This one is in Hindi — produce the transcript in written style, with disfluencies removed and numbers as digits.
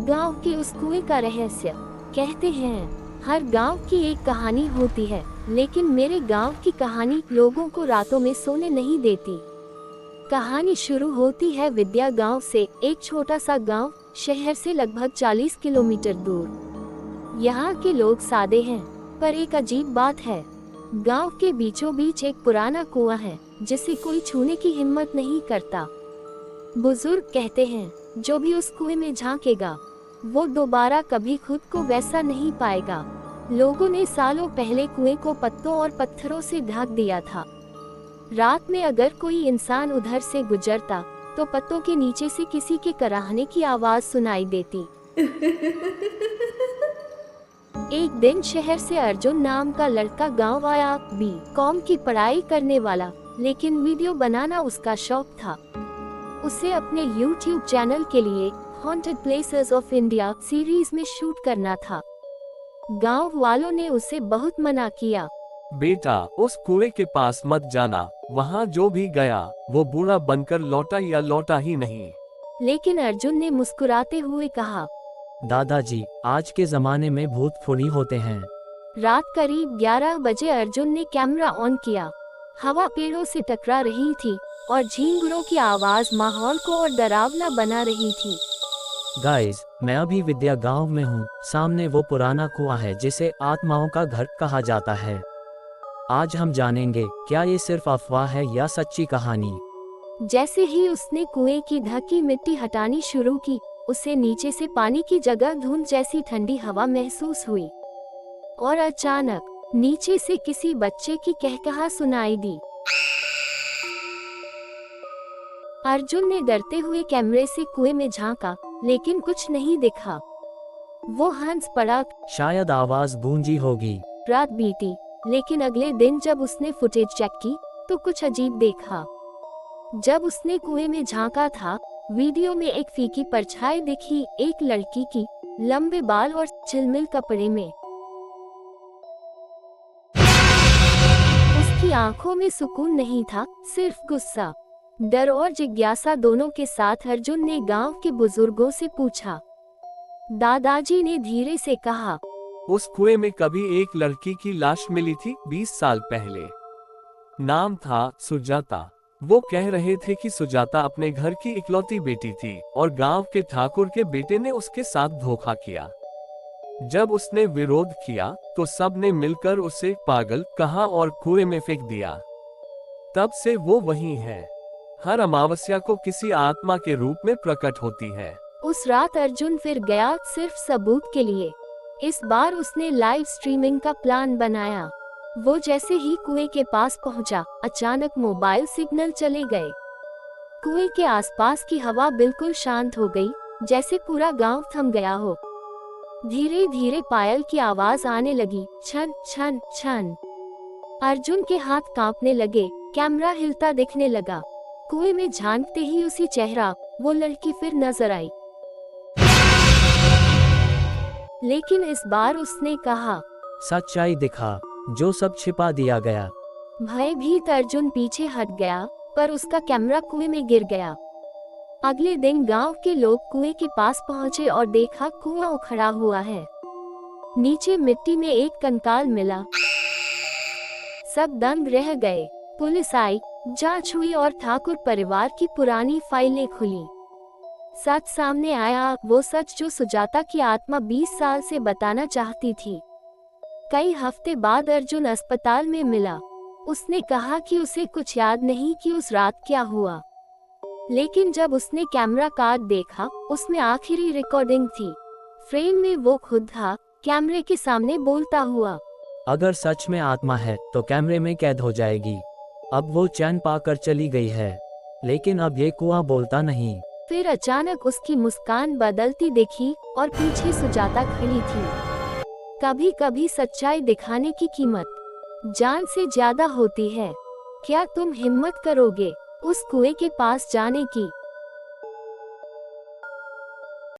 गांव के उस कुएं का रहस्य। कहते हैं हर गांव की एक कहानी होती है, लेकिन मेरे गांव की कहानी लोगों को रातों में सोने नहीं देती। कहानी शुरू होती है विद्या गांव से, एक छोटा सा गांव, शहर से लगभग 40 किलोमीटर दूर। यहाँ के लोग सादे हैं, पर एक अजीब बात है। गांव के बीचों बीच एक पुराना कुआं है, जिसे कोई छूने की हिम्मत नहीं करता। बुजुर्ग कहते हैं जो भी उस कुएं में झांकेगा वो दोबारा कभी खुद को वैसा नहीं पाएगा। लोगों ने सालों पहले कुएं को पत्तों और पत्थरों से ढक दिया था। रात में अगर कोई इंसान उधर से गुजरता तो पत्तों के नीचे से किसी के कराहने की आवाज सुनाई देती। एक दिन शहर से अर्जुन नाम का लड़का गांव आया, बी.कॉम की पढ़ाई करने वाला, लेकिन वीडियो बनाना उसका शौक था। उसे अपने YouTube चैनल के लिए haunted places of India series में शूट करना था। गांव वालों ने उसे बहुत मना किया। बेटा, उस कुएं के पास मत जाना, वहाँ जो भी गया वो बूढ़ा बनकर लौटा या लौटा ही नहीं। लेकिन अर्जुन ने मुस्कुराते हुए कहा, दादाजी, आज के जमाने में भूत थोड़ी होते हैं। रात करीब 11 बजे अर्जुन ने कैमरा ऑन किया। हवा पेड़ों से टकरा रही थी और झींगुरों की आवाज माहौल को और डरावना बना रही थी। गाइस, मैं अभी विद्या गांव में हूँ। सामने वो पुराना कुआं है जिसे आत्माओं का घर कहा जाता है। आज हम जानेंगे क्या ये सिर्फ अफवाह है या सच्ची कहानी। जैसे ही उसने कुएं की ढकी मिट्टी हटानी शुरू की, उसे नीचे से पानी की जगह धुंध जैसी ठंडी हवा महसूस हुई और अचानक नीचे से किसी बच्चे की कहकहा सुनाई दी। अर्जुन ने डरते हुए कैमरे से कुएं में झांका, लेकिन कुछ नहीं दिखा। वो हंस पड़ा, शायद आवाज गूंजी होगी। रात बीती, लेकिन अगले दिन जब उसने फुटेज चेक की तो कुछ अजीब देखा। जब उसने कुएं में झांका था, वीडियो में एक फीकी परछाई दिखी, एक लड़की की, लंबे बाल और झिलमिल कपड़े में। उसकी आंखों में सुकून नहीं था, सिर्फ गुस्सा, डर और जिज्ञासा दोनों के साथ। अर्जुन ने गांव के बुजुर्गों से पूछा। दादाजी ने धीरे से कहा, उस कुएं में कभी एक लड़की की लाश मिली थी 20 साल पहले। नाम था सुजाता। वो कह रहे थे कि सुजाता अपने घर की इकलौती बेटी थी और गांव के ठाकुर के बेटे ने उसके साथ धोखा किया। जब उसने विरोध किया तो सब ने मिलकर उसे पागल कहा और कुएं में फेंक दिया। तब से वो वहीं है। हर अमावस्या को किसी आत्मा के रूप में प्रकट होती है। उस रात अर्जुन फिर गया, सिर्फ सबूत के लिए। इस बार उसने लाइव स्ट्रीमिंग का प्लान बनाया। वो जैसे ही कुएं के पास पहुंचा, अचानक मोबाइल सिग्नल चले गए। कुएं के आसपास की हवा बिल्कुल शांत हो गई, जैसे पूरा गांव थम गया हो। धीरे धीरे पायल की आवाज आने लगी, छन छन छन। अर्जुन के हाथ कांपने लगे, कैमरा हिलता दिखने लगा। कुएं में झांकते ही उसी चेहरा, वो लड़की फिर नजर आई। लेकिन इस बार उसने कहा, सच्चाई दिखा, जो सब छिपा दिया गया। भयभीत अर्जुन पीछे हट गया, पर उसका कैमरा कुएं में गिर गया। अगले दिन गांव के लोग कुएं के पास पहुंचे और देखा कुआं उखड़ा हुआ है। नीचे मिट्टी में एक कंकाल मिला। सब दंग रह गए। पुलिस आई, जांच हुई और ठाकुर परिवार की पुरानी फाइलें खुली। सच सामने आया, वो सच जो सुजाता की आत्मा 20 साल से बताना चाहती थी। कई हफ्ते बाद अर्जुन अस्पताल में मिला। उसने कहा कि उसे कुछ याद नहीं कि उस रात क्या हुआ। लेकिन जब उसने कैमरा कार्ड देखा, उसमें आखिरी रिकॉर्डिंग थी। फ्रेम में वो खुद था, कैमरे के सामने बोलता हुआ। अगर सच में आत्मा है तो कैमरे में कैद हो जाएगी। अब वो चैन पाकर चली गई है, लेकिन अब ये कुआं बोलता नहीं। फिर अचानक उसकी मुस्कान बदलती दिखी और पीछे सुजाता खड़ी थी। कभी कभी सच्चाई दिखाने की कीमत जान से ज्यादा होती है। क्या तुम हिम्मत करोगे उस कुएं के पास जाने की?